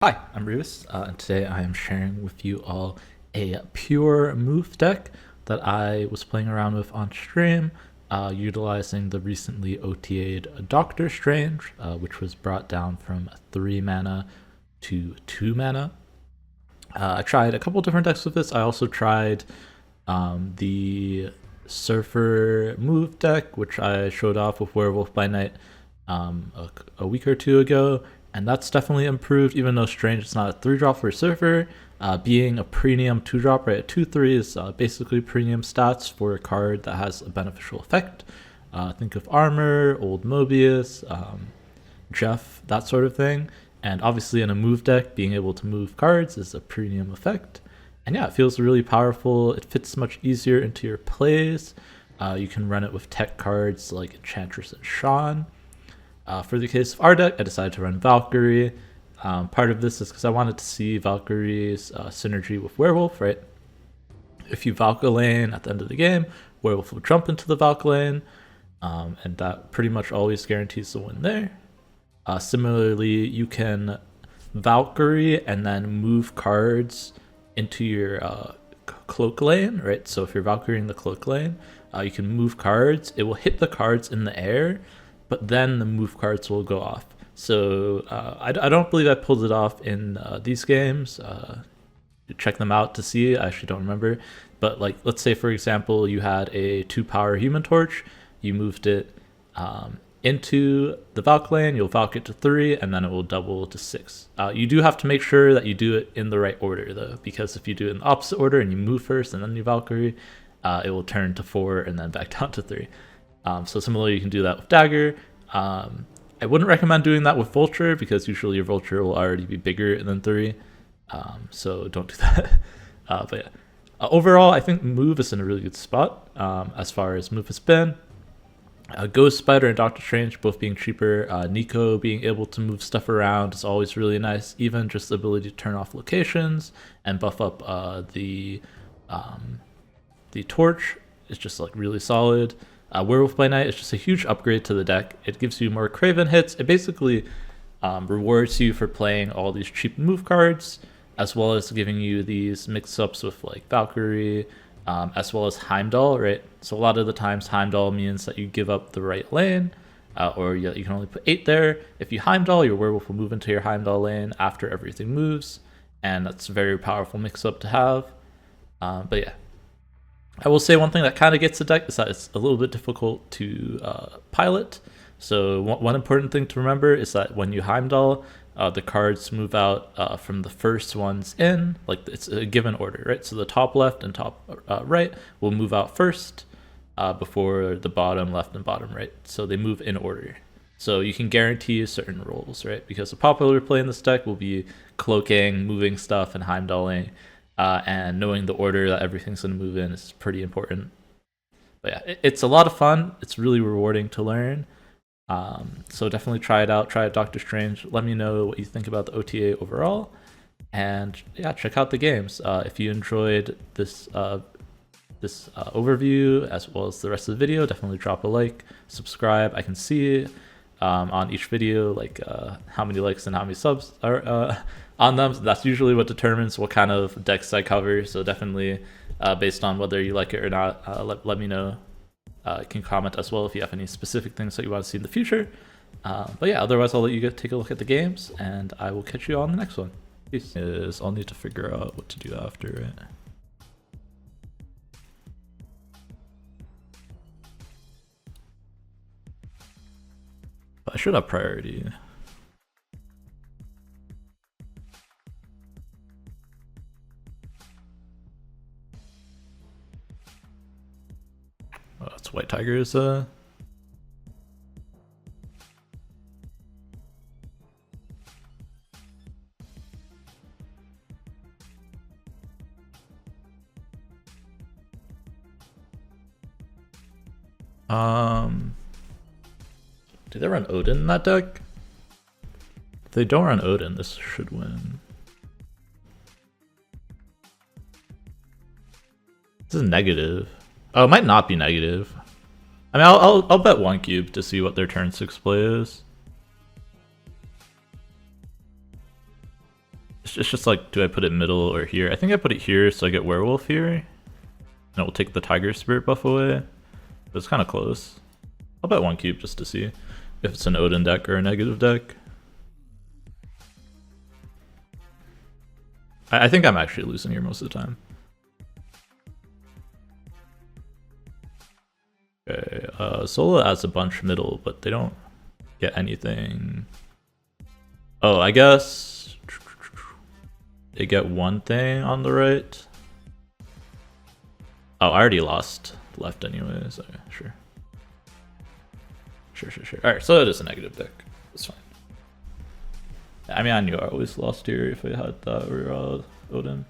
Hi, I'm Rubus, and today I am sharing with you all a pure move deck that I was playing around with on stream, utilizing the recently OTA'd Doctor Strange, which was brought down from 3 mana to 2 mana. I tried a couple different decks with this. I also tried the Surfer move deck, which I showed off with Werewolf by Night a week or two ago, and that's definitely improved. Even though Strange is not a 3-drop for Surfer, being a premium 2-drop, right? A 2/3 is basically premium stats for a card that has a beneficial effect. Think of Armor, Old Mobius, Jeff, that sort of thing. And obviously in a move deck, being able to move cards is a premium effect. And yeah, it feels really powerful. It fits much easier into your plays. You can run it with tech cards like Enchantress and Shang. For the case of our deck, I decided to run Valkyrie. Part of this is because I wanted to see Valkyrie's synergy with Werewolf, right? If you Valka lane at the end of the game, Werewolf will jump into the Valka lane, and that pretty much always guarantees the win there. Similarly, you can Valkyrie and then move cards into your cloak lane, right? So if you're Valkyrie in the cloak lane, you can move cards. It will hit the cards in the air, but then the move cards will go off. So I don't believe I pulled it off in these games. Check them out to see. I actually don't remember. But like, let's say for example, you had a 2-power Human Torch. You moved it into the Valk lane. You'll Valk it to 3, and then it will double to 6. You do have to make sure that you do it in the right order though, because if you do it in the opposite order and you move first and then you Valkyrie, it will turn to 4 and then back down to 3. So similarly, you can do that with Dagger. I wouldn't recommend doing that with Vulture because usually your Vulture will already be bigger than 3. So don't do that. But yeah, overall, I think Move is in a really good spot as far as Move has been. Ghost Spider and Doctor Strange both being cheaper. Nico being able to move stuff around is always really nice. Even just the ability to turn off locations and buff up the torch is just like really solid. Werewolf by Night is just a huge upgrade to the deck. It gives you more Craven hits. It basically rewards you for playing all these cheap move cards, as well as giving you these mix-ups with like Valkyrie, as well as Heimdall, right? So a lot of the times Heimdall means that you give up the right lane, or you can only put 8 there. If you Heimdall, your Werewolf will move into your Heimdall lane after everything moves, and that's a very powerful mix-up to have. But yeah. I will say one thing that kind of gets the deck is that it's a little bit difficult to pilot. So one important thing to remember is that when you Heimdall, the cards move out from the first ones in, like it's a given order, right? So the top left and top right will move out first before the bottom left and bottom right. So they move in order. So you can guarantee certain roles, right? Because the popular play in this deck will be cloaking, moving stuff, and Heimdalling. And knowing the order that everything's going to move in is pretty important. But yeah, it's a lot of fun. It's really rewarding to learn. So definitely try it out. Try out Doctor Strange. Let me know what you think about the OTA overall. And yeah, check out the games. If you enjoyed this overview as well as the rest of the video, definitely drop a like, subscribe. I can see on each video like how many likes and how many subs are on them. That's usually what determines what kind of decks I cover. So definitely based on whether you like it or not, let me know. You can comment as well if you have any specific things that you want to see in the future. But yeah, otherwise I'll let you take a look at the games, and I will catch you on the next one. Peace. I'll need to figure out what to do after it. But I should have priority. Oh, that's White Tiger's do they run Odin in that deck? If they don't run Odin, this should win. This is negative. Oh, it might not be negative. I mean, I'll bet 1 cube to see what their turn 6 play is. It's just like, do I put it middle or here? I think I put it here so I get werewolf here. And it will take the tiger spirit buff away. But it's kind of close. I'll bet 1 cube just to see if it's an Odin deck or a negative deck. I think I'm actually losing here most of the time. Okay, Sola adds a bunch middle, but they don't get anything. Oh, I guess they get one thing on the right. Oh, I already lost left anyways. Okay, sure. Sure. Alright, so it is a negative deck. That's fine. I mean, I knew I always lost here if I had that or Odin.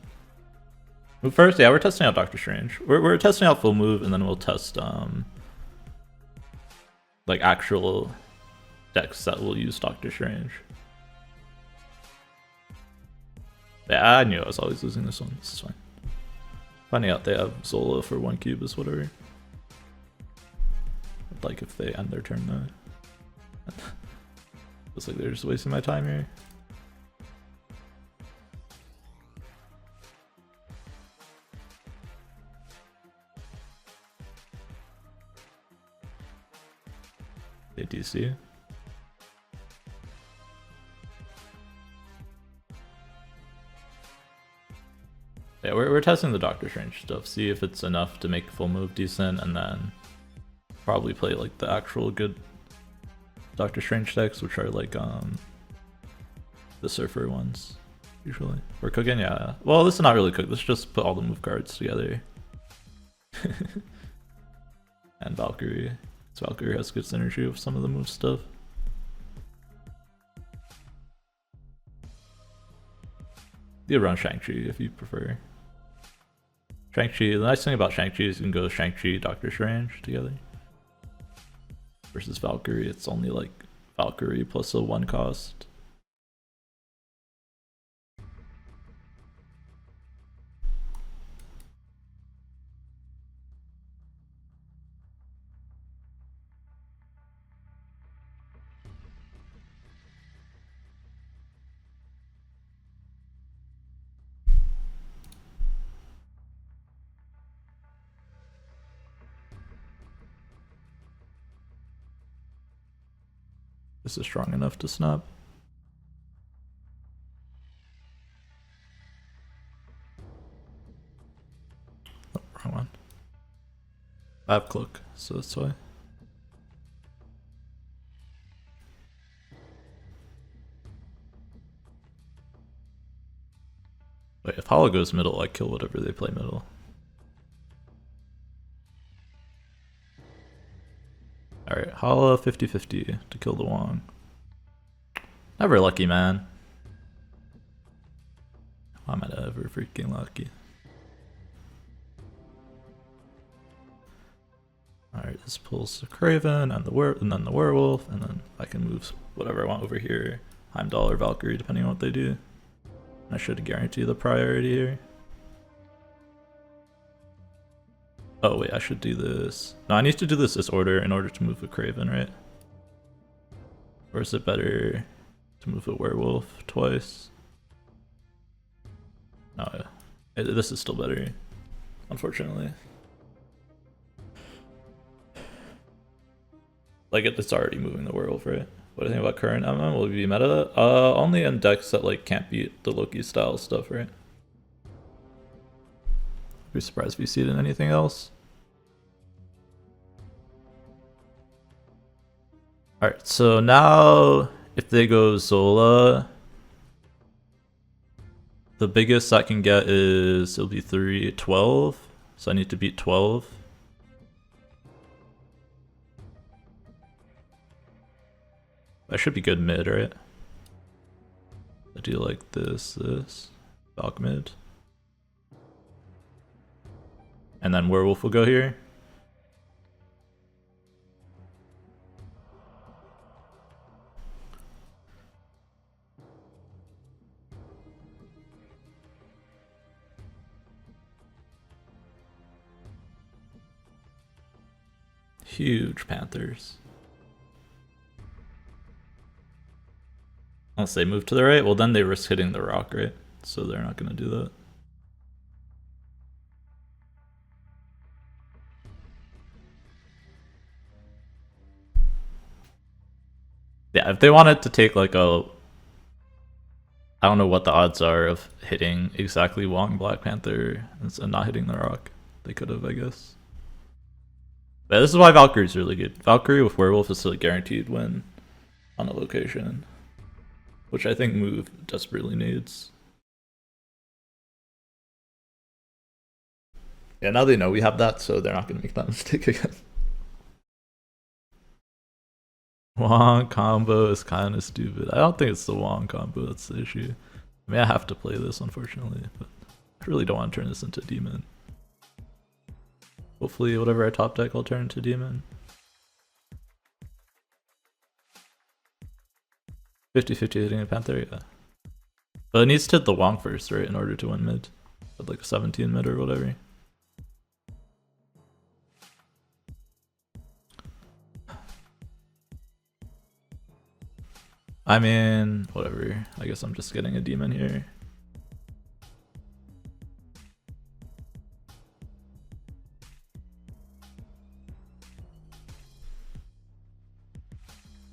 Move first? Yeah, we're testing out Doctor Strange. We're testing out full move, and then we'll test like actual decks that will use Doctor Strange. Yeah, I knew I was always losing this one. This is fine. Finding out they have Zola for 1 cube is whatever. I'd like if they end their turn though. Looks like they're just wasting my time here. They DC. Yeah, we're testing the Doctor Strange stuff, see if it's enough to make full move decent, and then probably play like the actual good Doctor Strange decks, which are like the surfer ones usually. We're cooking, yeah. Well, this is not really cooked. Let's just put all the move cards together. And Valkyrie. So Valkyrie has good synergy with some of the move stuff. You run Shang-Chi if you prefer. Shang-Chi, the nice thing about Shang-Chi is you can go Shang-Chi, Doctor Strange together. Versus Valkyrie, it's only like Valkyrie plus a 1 cost. This is strong enough to snap. Oh, wrong one. I have cloak, so that's why. Wait, if Hollow goes middle, I kill whatever they play middle. Alright, Hollow 50-50 to kill the Wong. Never lucky, man. Why am I ever freaking lucky? Alright, this pulls the Craven and then the Werewolf, and then I can move whatever I want over here. Heimdall or Valkyrie, depending on what they do. I should guarantee the priority here. Oh wait, I should do this. No, I need to do this order in order to move a Craven, right? Or is it better to move a Werewolf twice? No, this is still better, unfortunately. Like it's already moving the Werewolf, right? What do you think about current MM? Will it be meta? Only in decks that like can't beat the Loki style stuff, right? Be surprised if you see it in anything else. Alright, so now if they go Zola, the biggest I can get is, it'll be 12. So I need to beat 12. I should be good mid, right? I do like this, Valk mid. And then Werewolf will go here. Huge Panthers. Unless they move to the right, well then they risk hitting the rock, right? so they're not gonna do that. Yeah, if they wanted to take like a, I don't know what the odds are of hitting exactly Wong Black Panther and not hitting the rock. They could have, I guess. But this is why Valkyrie's really good. Valkyrie with Werewolf is still a guaranteed win on a location, which I think Move desperately needs. Yeah, now they know we have that, so they're not going to make that mistake again. Wong combo is kind of stupid. I don't think it's the Wong combo that's the issue. I mean, I have to play this, unfortunately, but I really don't want to turn this into Demon. Hopefully, whatever I top deck, I'll turn into Demon. 50-50 hitting a Panther, yeah. But it needs to hit the Wong first, right, in order to win mid. With like a 17 mid or whatever. I mean, whatever. I guess I'm just getting a Demon here.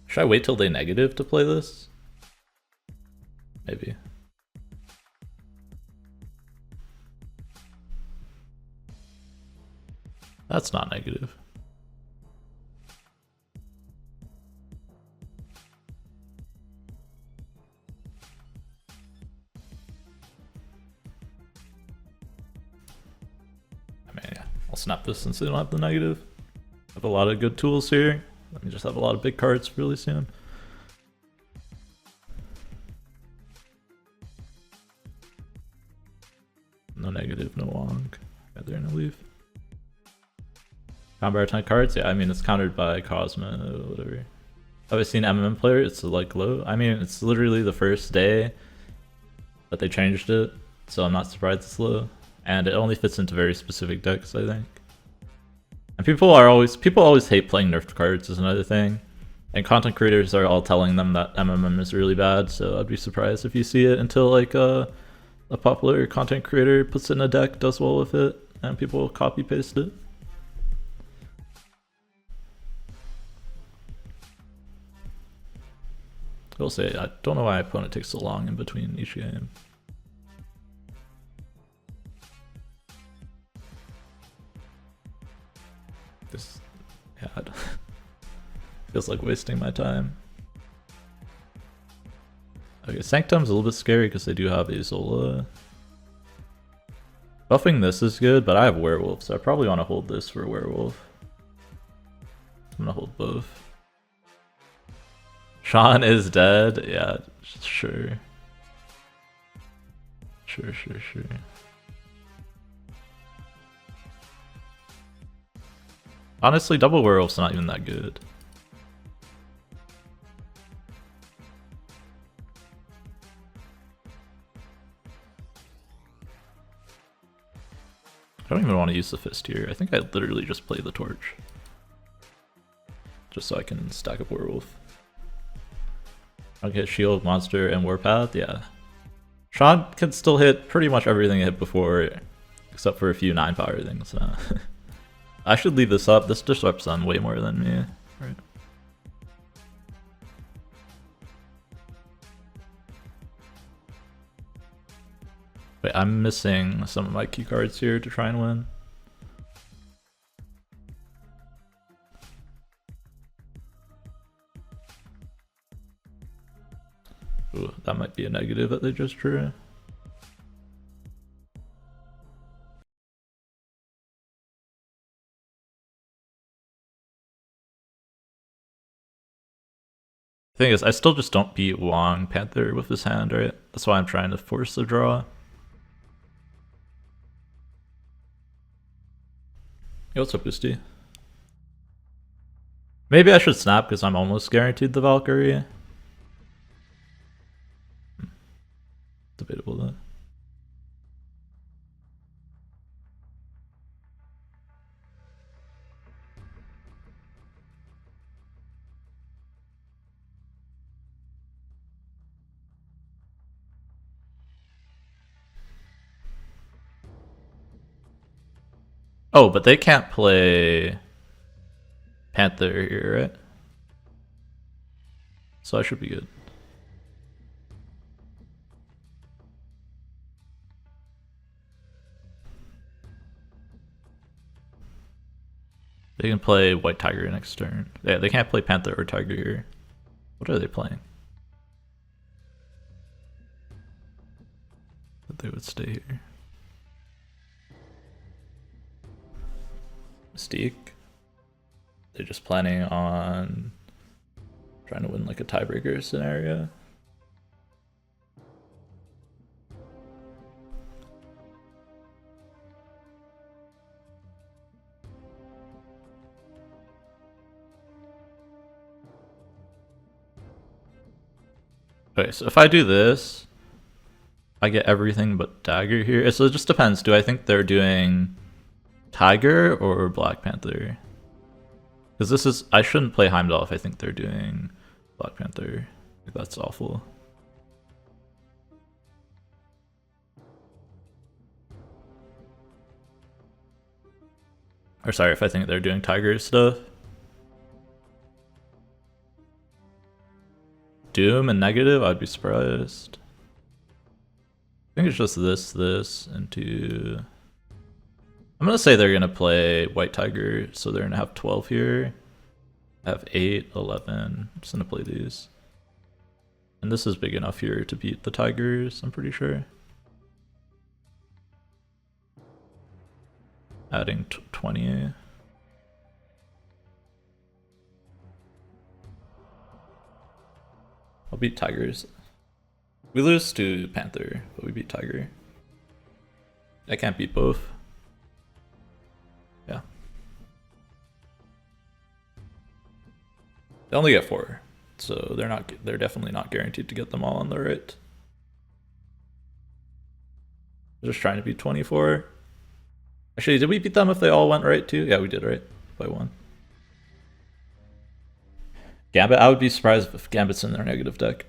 Should I wait till they negative to play this? Maybe. That's not negative. I mean, yeah, I'll snap this since they don't have the negative. I have a lot of good tools here. Let me just have a lot of big cards really soon. No negative, no Wong. Yeah, they're gonna leave. Combo 10 cards? Yeah, I mean, it's countered by Cosmo, whatever. Have I seen MMM player? It's like low. I mean, it's literally the first day that they changed it, so I'm not surprised it's low. And it only fits into very specific decks, I think. And people always hate playing nerfed cards is another thing. And content creators are all telling them that MMM is really bad, so I'd be surprised if you see it until like a popular content creator puts it in a deck, does well with it, and people copy paste it. I will say, I don't know why my opponent takes so long in between each game. This, yeah, feels like wasting my time. Okay, Sanctum's a little bit scary because they do have Isola. Buffing this is good, but I have Werewolf, so I probably want to hold this for Werewolf. I'm gonna hold both. Sean is dead? Yeah, sure. Sure. Honestly, double Werewolf's not even that good. I don't even want to use the fist here. I think I literally just play the torch. Just so I can stack up Werewolf. Okay, shield, monster, and warpath, yeah. Sean can still hit pretty much everything it hit before, except for a few 9 power things. I should leave this up. This disrupts them way more than me. Right. Wait, I'm missing some of my key cards here to try and win. Ooh, that might be a negative that they just drew. The thing is, I still just don't beat Wong Panther with his hand, right? That's why I'm trying to force the draw. Hey, what's up, Boosty? Maybe I should snap because I'm almost guaranteed the Valkyrie. Debatable though. Oh, but they can't play Panther here, right? So I should be good. They can play White Tiger next turn. Yeah, they can't play Panther or Tiger here. What are they playing? But they would stay here. Mystique. They're just planning on trying to win like a tiebreaker scenario. Okay, so if I do this, I get everything but Dagger here. So it just depends. Do I think they're doing Tiger or Black Panther? Because this is... I shouldn't play Heimdall if I think they're doing Black Panther. That's awful. Or sorry, if I think they're doing Tiger stuff. Doom and negative, I'd be surprised. I think it's just this, and two... I'm gonna say they're gonna play White Tiger, so they're gonna have 12 here. I have 8, 11. I'm just gonna play these. And this is big enough here to beat the Tigers, I'm pretty sure. Adding 20. I'll beat Tigers. We lose to Panther, but we beat Tiger. I can't beat both. Yeah. They only get 4, so they're definitely not guaranteed to get them all on the right. They're just trying to beat 24. Actually, did we beat them if they all went right too? Yeah, we did, right? By 1. Gambit, I would be surprised if Gambit's in their negative deck.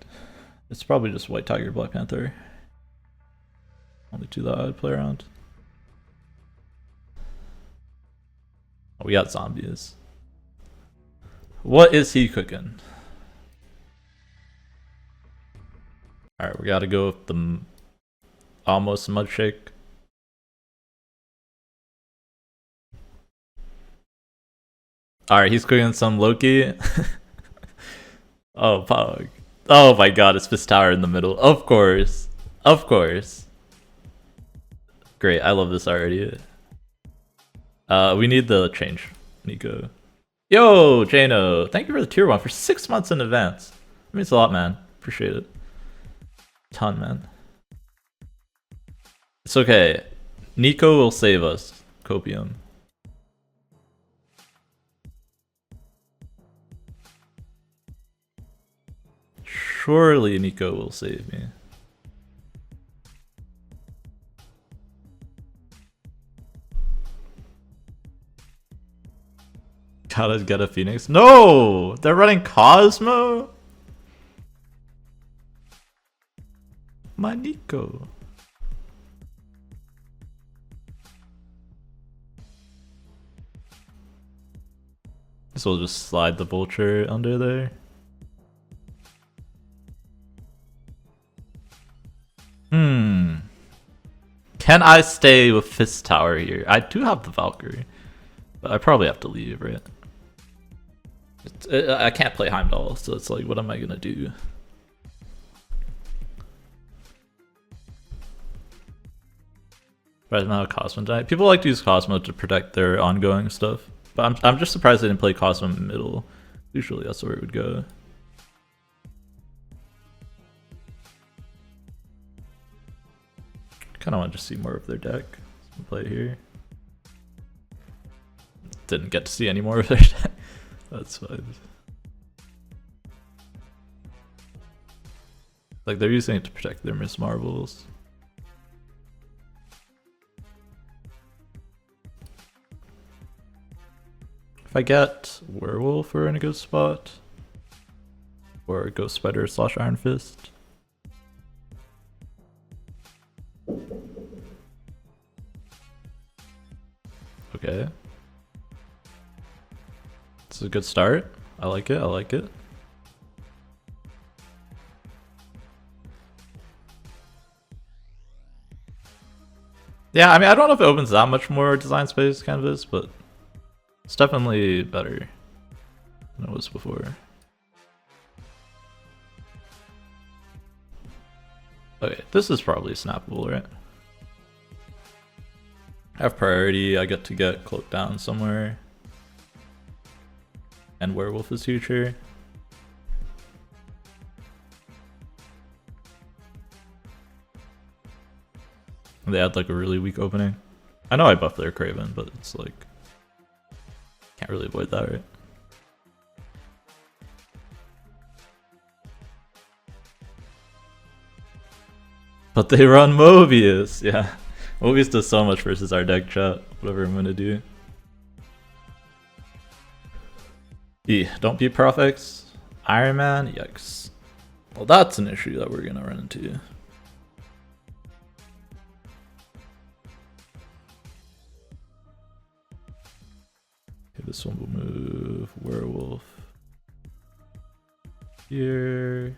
It's probably just White Tiger, Black Panther. Only 2 that I would play around. Oh, we got zombies. What is he cooking? Alright, we gotta go with the almost mud shake. Alright, he's cooking some Loki. Oh, Pog. Oh my god, it's Fist Tower in the middle. Of course. Of course. Great, I love this already. We need the change, Nico. Yo, Jano, thank you for the tier 1 for 6 months in advance. That means a lot, man. Appreciate it. Ton, man. It's okay. Nico will save us. Copium. Surely Nico will save me. Gotta get a Phoenix. No! They're running Cosmo? My Nico. So we'll just slide the Vulture under there. Can I stay with Fist Tower here? I do have the Valkyrie, but I probably have to leave, right? I can't play Heimdall, so it's like, what am I gonna do? Right now, Cosmo died. People like to use Cosmo to protect their ongoing stuff, but I'm just surprised they didn't play Cosmo in the middle. Usually that's where it would go. Kind of want to just see more of their deck. So play it here. Didn't get to see any more of their deck. That's fine. Like, they're using it to protect their Miss Marvels. If I get Werewolf, we're in a good spot. Or Ghost Spider / Iron Fist. Okay. It's a good start. I like it, I like it. Yeah, I mean, I don't know if it opens that much more design space canvas, but it's definitely better than it was before. Okay, this is probably snappable, right? I have priority, I get to get cloaked down somewhere. And werewolf is future. They had like a really weak opening. I know I buffed their Craven, but it's like can't really avoid that, right? But they run Mobius, yeah. Mobius does so much versus our deck, chat. Whatever I'm gonna do. Don't be Profix. Iron Man, yikes. Well, that's an issue that we're gonna run into. Okay, this one will move werewolf here.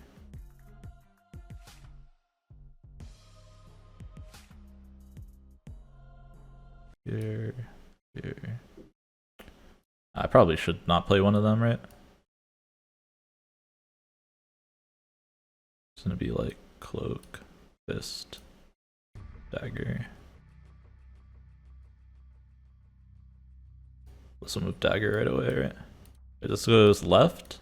Here. I probably should not play one of them, right? It's gonna be like cloak, fist, dagger. This will move dagger right away, right? This goes left.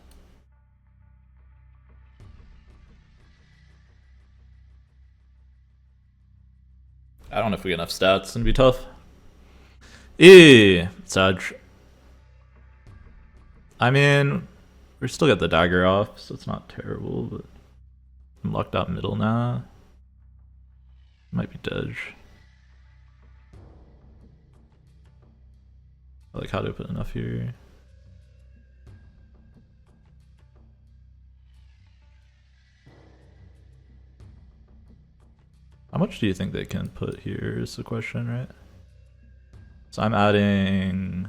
I don't know if we get enough stats. It's gonna be tough. Sag. I mean, we still get the dagger off, so it's not terrible, but I'm locked out middle now. Might be Dej. I like how to put enough here. How much do you think they can put here is the question, right? So I'm adding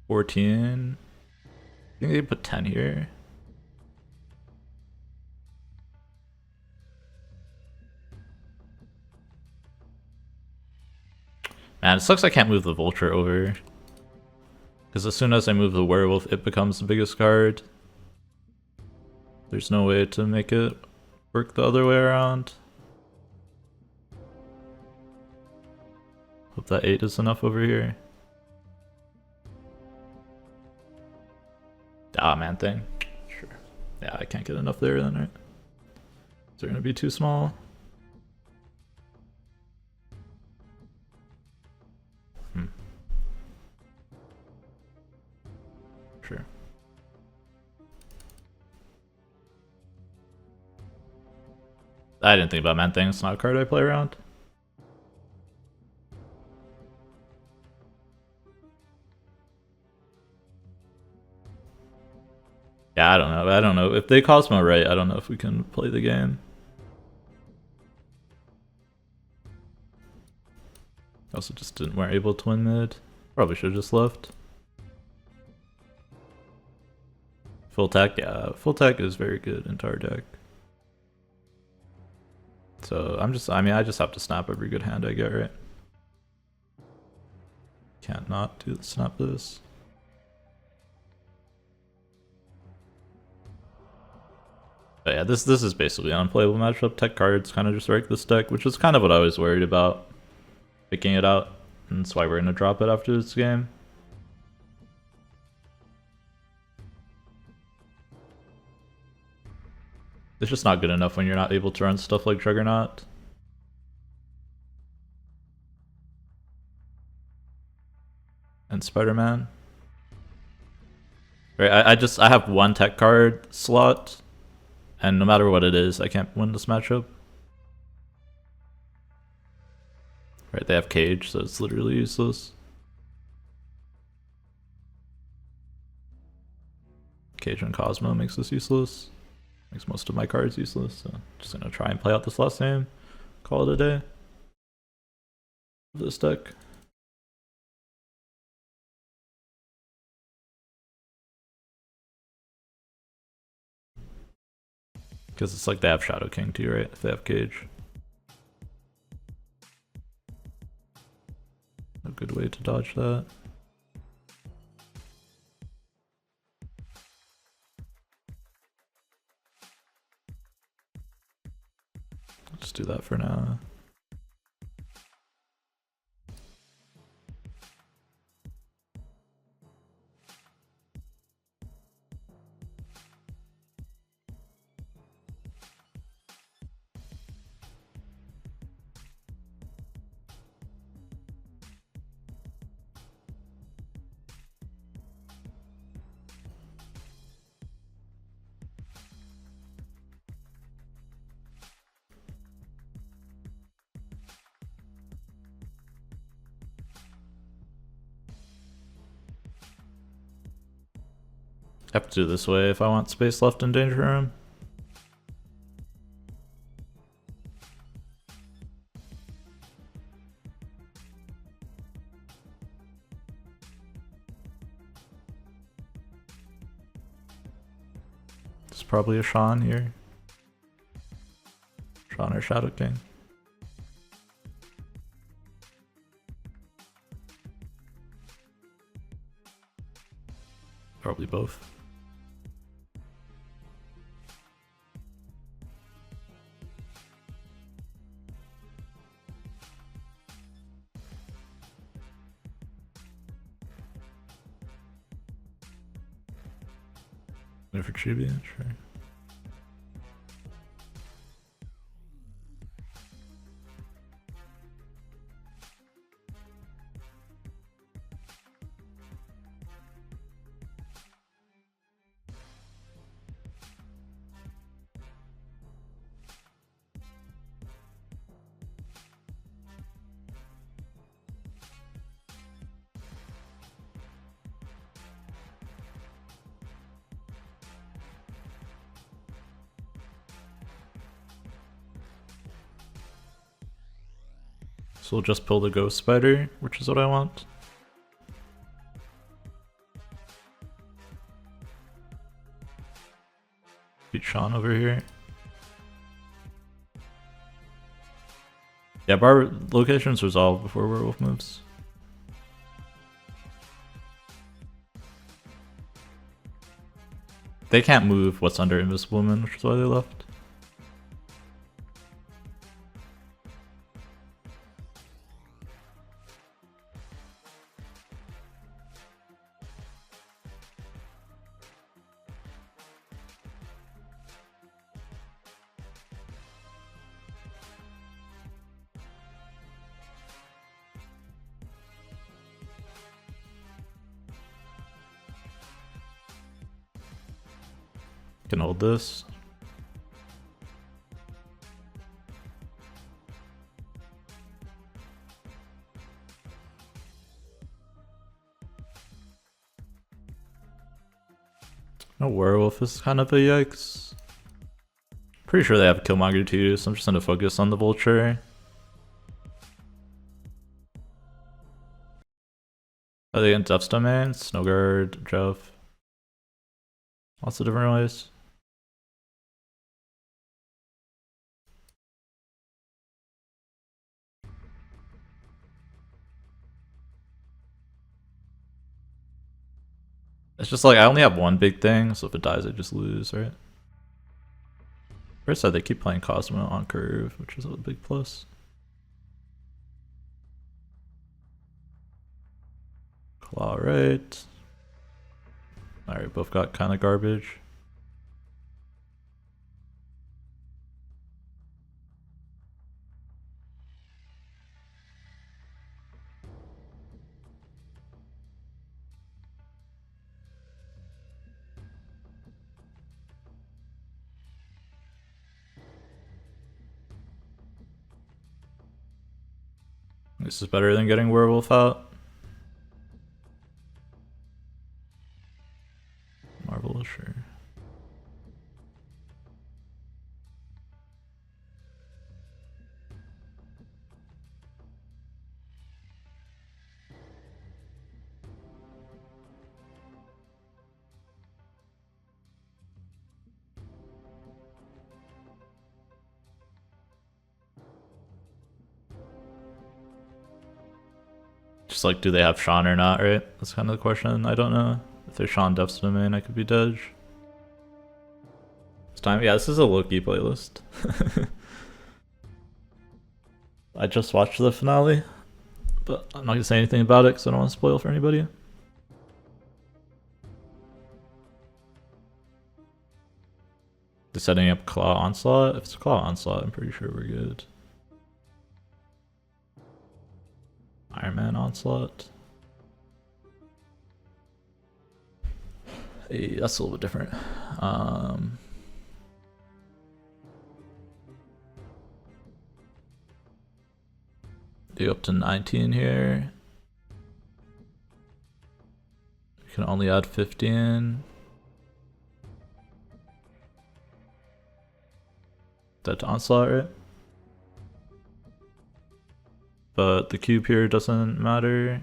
14. I think they put 10 here. Man, it sucks I can't move the vulture over. Because as soon as I move the werewolf, it becomes the biggest card. There's no way to make it work the other way around. Hope that 8 is enough over here. Ah, man thing. Sure. Yeah, I can't get enough there then, right? Is it gonna be too small? Sure. I didn't think about man thing. It's not a card I play around. Yeah, I don't know. I don't know. If they Cosmo right, I don't know if we can play the game. Also just weren't able to win mid. Probably should have just left. Full tech, yeah. Full tech is very good in our deck. So I just have to snap every good hand I get, right? Can't not snap this. But yeah, this is basically an unplayable matchup. Tech cards kind of just wreck this deck, which is kind of what I was worried about. Picking it out, and that's why we're gonna drop it after this game. It's just not good enough when you're not able to run stuff like Juggernaut. And Spider-Man. Right, I have one tech card slot, and no matter what it is, I can't win this matchup. Right, they have Cage, so it's literally useless. Cage and Cosmo makes this useless. Makes most of my cards useless, so just gonna try and play out this last game. Call it a day. This deck. Because it's like they have Shadow King too, right? If they have Cage. A good way to dodge that. Let's do that for now. I have to do this way if I want space left in Danger Room. There's probably a Shang here. Shang or Shadow King. Probably both. For tribute, sure. So we'll just pull the Ghost Spider, which is what I want. Beat Sean over here. Yeah, bar locations resolve before Werewolf moves. They can't move what's under Invisible Woman, which is why they left. Can hold this. No werewolf is kind of a yikes. Pretty sure they have Killmonger too, so I'm just gonna focus on the vulture. Are they in Depth's Domain? Snowguard, Jeff. Lots of different ways. It's just like I only have one big thing, so if it dies I just lose, right? First side they keep playing Cosmo on curve, which is a big plus. Claw right. Alright, both got kind of garbage. This is better than getting Werewolf out. Marvelous, sure. just like, do they have Shang or not, right? That's kind of the question. I don't know. If there's Shang Death's Domain, I could be dead. It's time. Yeah, this is a Loki playlist. I just watched the finale, but I'm not gonna say anything about it because I don't want to spoil for anybody. They're setting up Claw Onslaught. If it's Claw Onslaught, I'm pretty sure we're good. Iron Man Onslaught. Hey, that's a little bit different. Do up to 19 here. You can only add 15. That to Onslaught, right? But the cube here doesn't matter.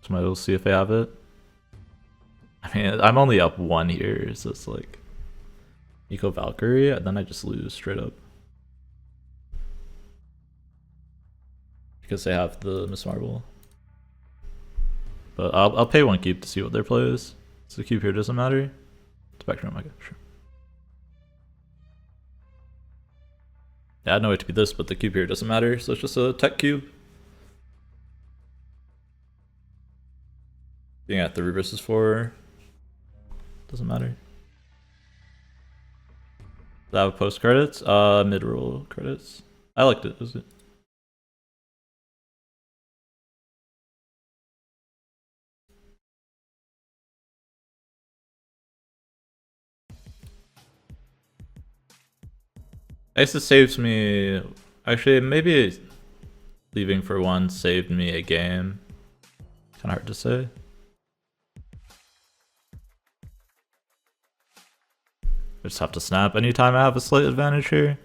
So we'll see if I have it. I mean, I'm only up 1 here, so it's like Eco Valkyrie, and then I just lose straight up. Because they have the Miss Marvel. But I'll pay 1 cube to see what their play is. So the cube here doesn't matter. Spectrum, okay, sure. Yeah, I know it to be this, but the cube here doesn't matter, so it's just a tech cube. Being at 3 versus 4 doesn't matter. Does that have post credits? Mid-roll credits. I liked it. It was good. I guess it saves me. Actually, maybe leaving for 1 saved me a game. Kind of hard to say. I just have to snap anytime I have a slight advantage here.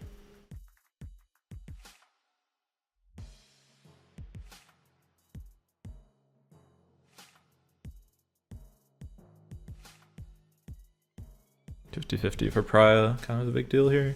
$50-50 for Pria, kind of the big deal here.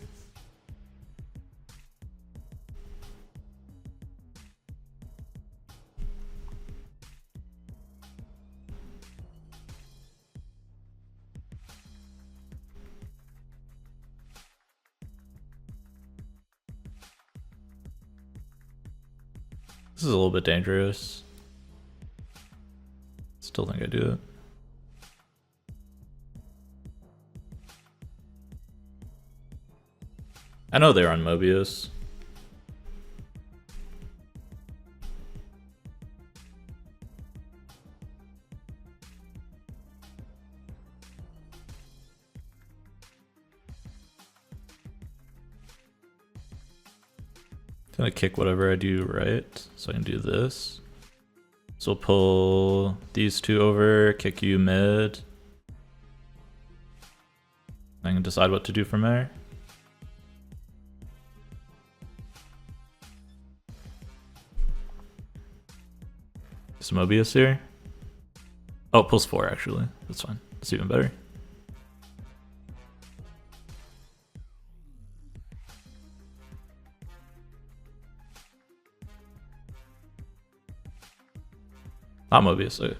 This is a little bit dangerous. Still think I do it. I know they're on Mobius. I'm gonna kick whatever I do right, so I can do this. So we'll pull these 2 over, kick you mid. I can decide what to do from there. Some Mobius here. Oh, it pulls 4 actually. That's fine. That's even better. Not Mobius, so it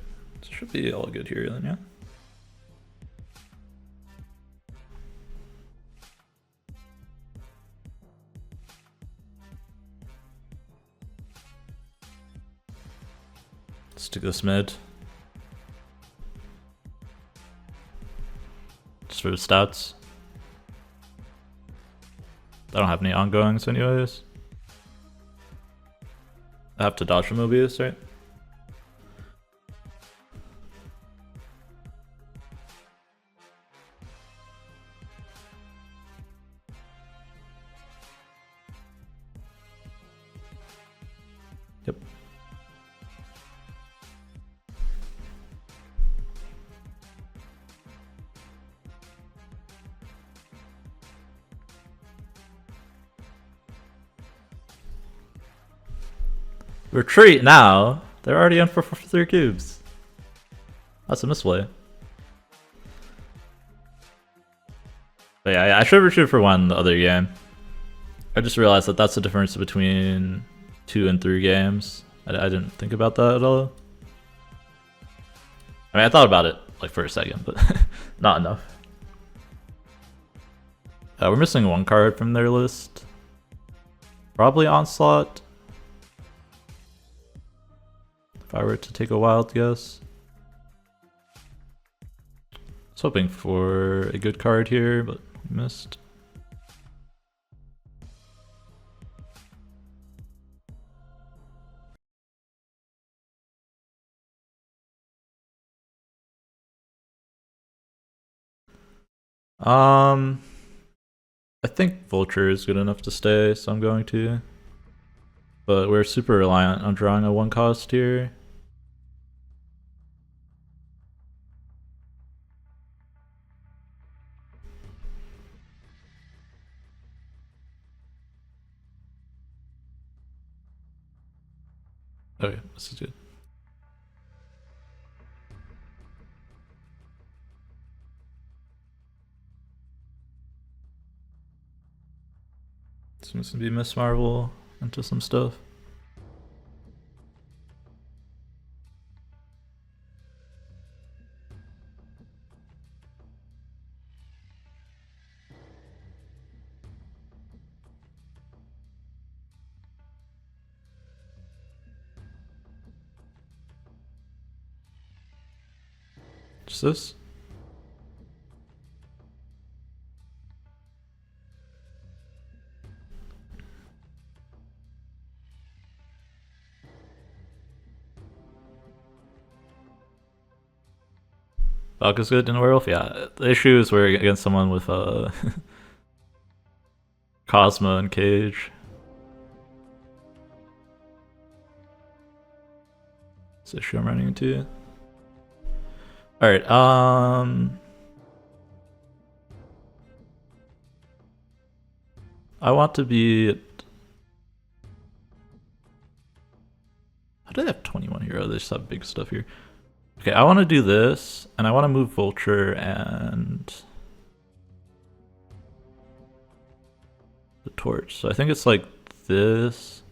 should be all good here then, yeah. Stick this mid. Just for the stats. I don't have any ongoings anyways. I have to dodge from Mobius, right? Yep. Retreat now. They're already in for 3 cubes. That's a misplay. But yeah, I should retreat for 1 the other game. I just realized that that's the difference between 2 and 3 games. I didn't think about that at all. I mean, I thought about it like for a second, but not enough. We're missing 1 card from their list. Probably Onslaught. If I were to take a wild guess. I was hoping for a good card here, but missed. I think Vulture is good enough to stay, so I'm going to. But we're super reliant on drawing a 1 cost here. Okay, this is good. So it's gonna be Miss Marvel into some stuff. Just this. Valkyrie's good in werewolf? Yeah. The issue is we're against someone with Cosmo and Cage. That's the issue I'm running into. Alright, I want to be... How do they have 21 here? Oh, they just have big stuff here. Okay, I want to do this, and I want to move Vulture and... the Torch. So I think it's like this,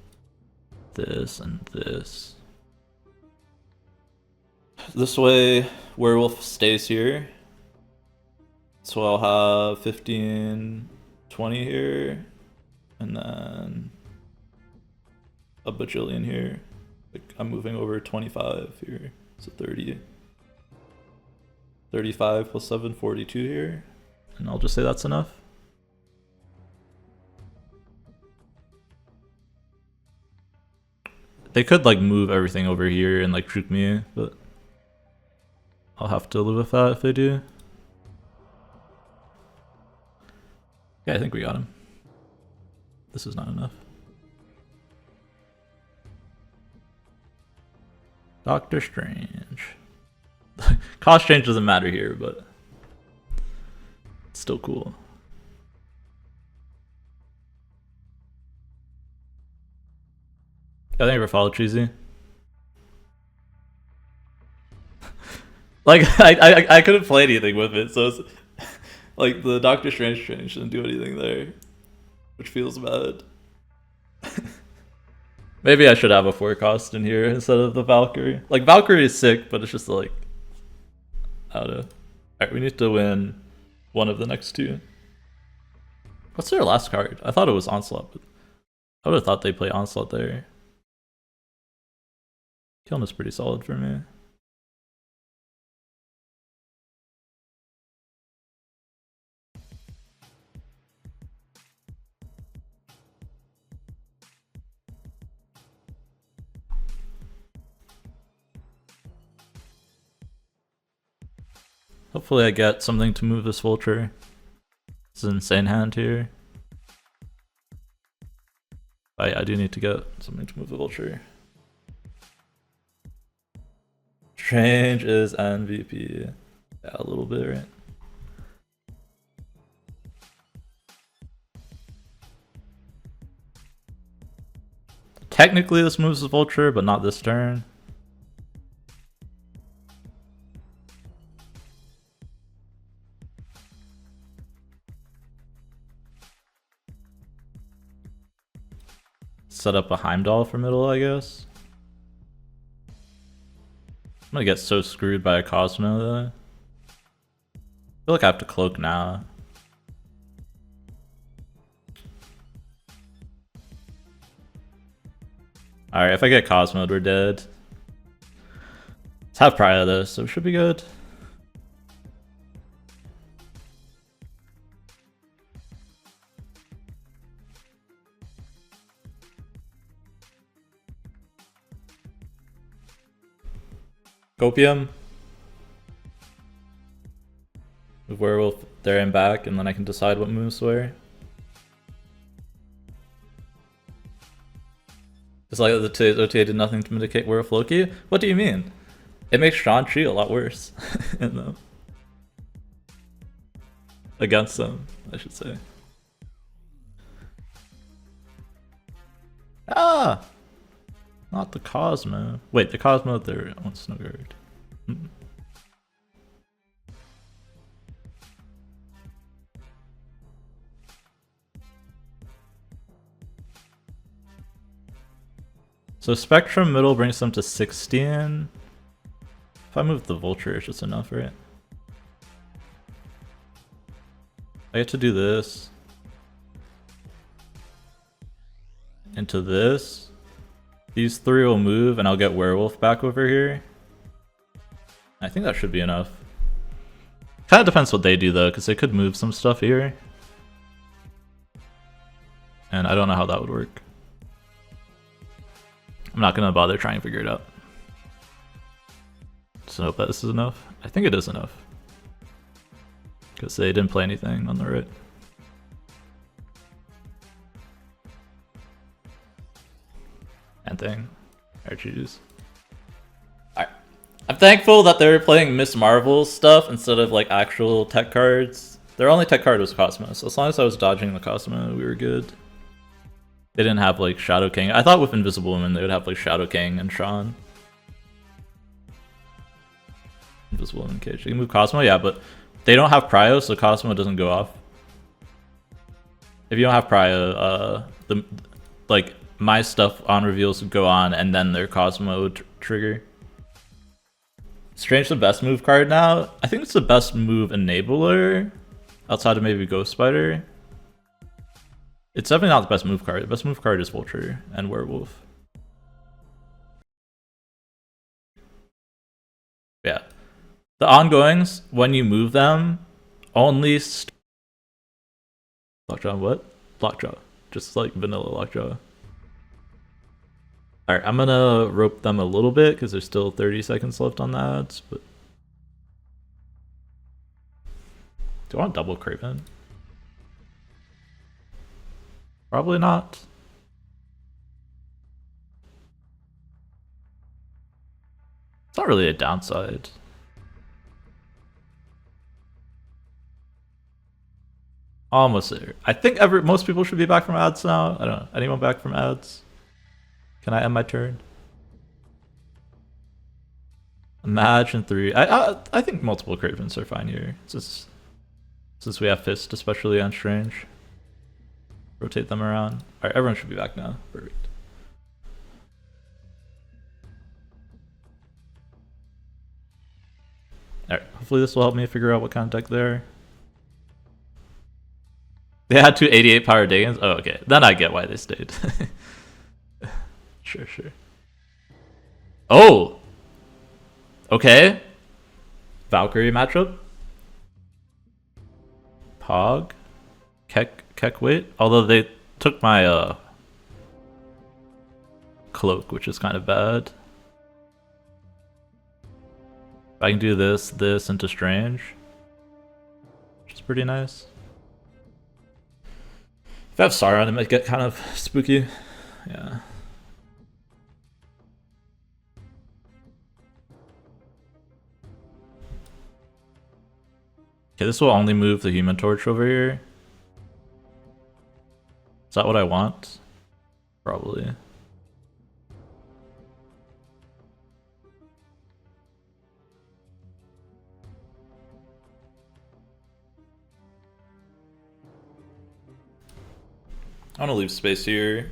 this, and this. This way, Werewolf stays here. So I'll have 15, 20 here, and then a bajillion here. Like I'm moving over 25 here, so 30. 35 plus 7, 42 here. And I'll just say that's enough. They could like move everything over here and like juke me, but I'll have to live with that if they do. Yeah, I think we got him. This is not enough. Doctor Strange. Cost change doesn't matter here, but it's still cool. I think we're follow cheesy. Like I couldn't play anything with it, so it's like the Doctor Strange change didn't do anything there, which feels bad. Maybe I should have a 4 cost in here instead of the Valkyrie. Like Valkyrie is sick, but it's just like I don't know. Alright, we need to win one of the next 2. What's their last card? I thought it was Onslaught, but I would have thought they'd play Onslaught there. Kiln is pretty solid for me. Hopefully I get something to move this Vulture. It's an insane hand here. I do need to get something to move the Vulture. Strange is MVP. Yeah, a little bit, right? technically this moves the Vulture, but not this turn. Set up a Heimdall for middle, I guess. I'm gonna get so screwed by a Cosmo though. I feel like I have to cloak now. Alright, if I get Cosmo'd, we're dead. Let's have Prio though, so it should be good. Copium. With Werewolf there and back, and then I can decide what moves where. It's like the OTA did nothing to mitigate Werewolf Loki? What do you mean? It makes Shang-Chi a lot worse. In them. Against them, I should say. Ah! Not the Cosmo. Wait, the Cosmo there on Snow Guard. So Spectrum middle brings them to 16. If I move the Vulture, it's just enough, right? I get to do this. Into this. These three will move and I'll get Werewolf back over here. I think that should be enough. Kind of depends what they do though, because they could move some stuff here. And I don't know how that would work. I'm not going to bother trying to figure it out. So I hope that this is enough. I think it is enough. Because they didn't play anything on the right. And thing. RGs. Alright. I'm thankful that they were playing Miss Marvel stuff instead of like actual tech cards. Their only tech card was Cosmo, so as long as I was dodging the Cosmo, we were good. They didn't have like Shadow King. I thought with Invisible Woman they would have like Shadow King and Sean. Invisible Woman cage. You can move Cosmo, yeah, but they don't have Prio, so Cosmo doesn't go off. If you don't have Prio, like my stuff on reveals would go on, and then their Cosmo would trigger. Strange the best move card now? I think it's the best move enabler, outside of maybe Ghost Spider. It's definitely not the best move card. The best move card is Vulture and Werewolf. Yeah. The ongoings, when you move them, only Lockjaw what? Lockjaw. Just like vanilla Lockjaw. Alright, I'm gonna rope them a little bit because there's still 30 seconds left on the ads, but do I want double Craven? Probably not. It's not really a downside. Almost there. I think most people should be back from ads now. I don't know. Anyone back from ads? Can I end my turn? Imagine 3. I think multiple Cravens are fine here. Since we have Fist, especially on Strange. Rotate them around. Alright, everyone should be back now. Perfect. Alright, hopefully this will help me figure out what kind of deck they're. They had 2 88 power Dagons? Oh, okay. Then I get why they stayed. Sure. Oh! Okay. Valkyrie matchup. Pog. Keck wait. Although they took my cloak, which is kind of bad. I can do this into Strange, which is pretty nice. If I have Sauron, it might get kind of spooky. Yeah. Okay, this will only move the Human Torch over here. Is that what I want? Probably. I want to leave space here.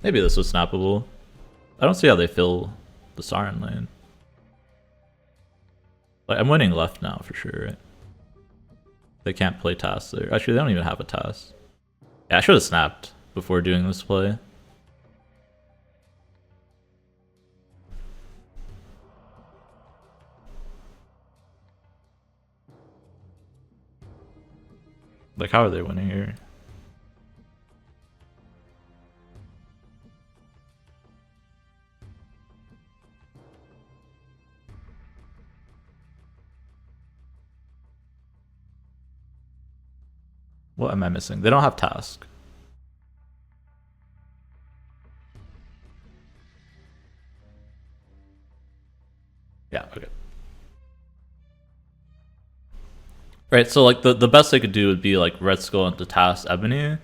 Maybe this was snappable. I don't see how they fill the Sauron lane. Like, I'm winning left now for sure, right? They can't play tasks there. Actually, they don't even have a task. Yeah, I should have snapped before doing this play. Like, how are they winning here? What am I missing? They don't have task. Yeah, okay. Right, so like the best they could do would be like Red Skull into task Ebony,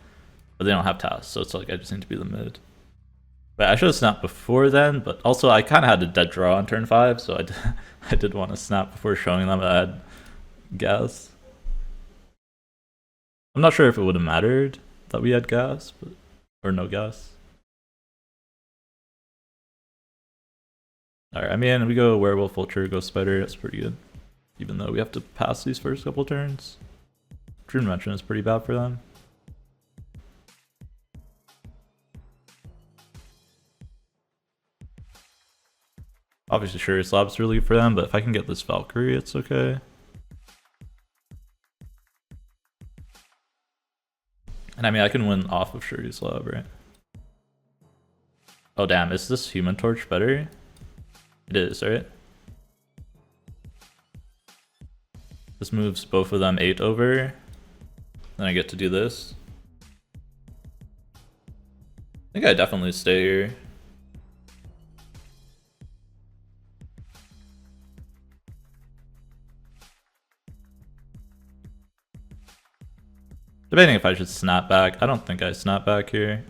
but they don't have task, so it's like I just need to be the mid. But I should have snapped before then, but also I kind of had a dead draw on turn 5, so I did want to snap before showing them I had gas. I'm not sure if it would have mattered that we had gas, but, or no gas. Alright, I mean, we go Werewolf, Vulture, go Spider, that's pretty good. Even though we have to pass these first couple turns. Dream Dimension is pretty bad for them. Obviously, Shuri Slab's really good for them, but if I can get this Valkyrie, it's okay. And I mean, I can win off of Shuri Slab, right? Oh damn, is this Human Torch better? It is, right? This moves both of them 8 over. Then I get to do this. I think I definitely stay here. Debating if I should snap back. I don't think I snap back here.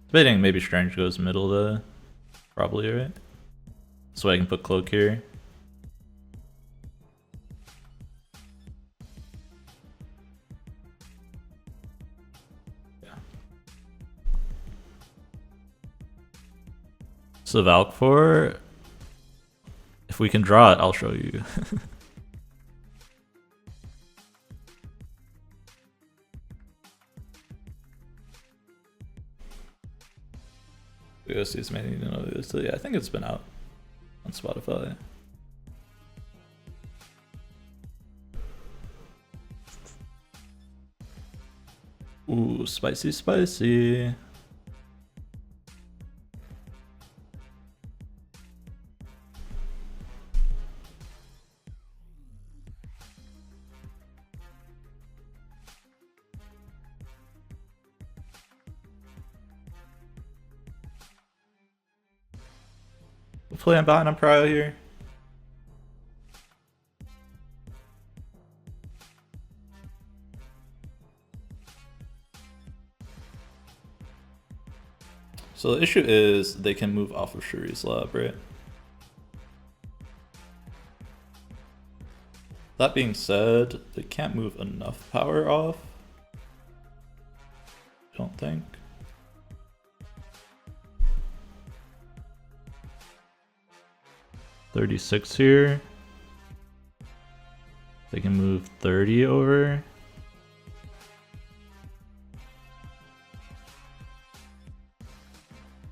Debating maybe Strange goes middle though. Probably, right? So I can put Cloak here. Yeah. So Valk 4, if we can draw it, I'll show you. Ghosties may need to know this. So yeah, I think it's been out on Spotify. Ooh, spicy, spicy. Hopefully I'm behind on Prio here. So the issue is they can move off of Shuri's Lab, right? That being said, they can't move enough power off. I don't think. $36 here. They can move 30 over.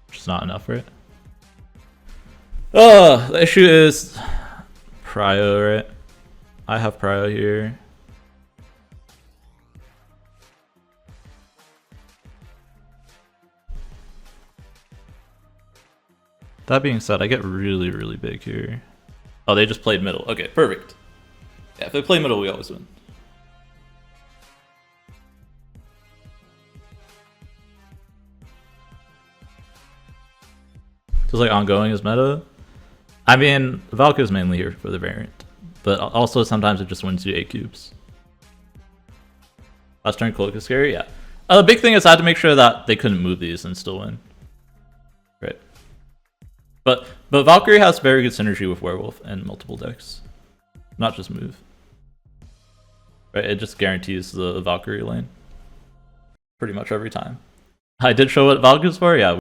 Which is not enough, right? Oh, the issue is Prio, right? I have Prio here. That being said, I get really, really big here. Oh, they just played middle. Okay, perfect. Yeah, if they play middle, we always win. Just like ongoing is meta. I mean, Valkyrie is mainly here for the variant, but also sometimes it just wins you 8 cubes. Last turn Cloak is scary, yeah. The big thing is I had to make sure that they couldn't move these and still win. Right. But Valkyrie has very good synergy with Werewolf and multiple decks. Not just move. Right? It just guarantees the Valkyrie lane pretty much every time. I did show what Valkyrie's for, yeah.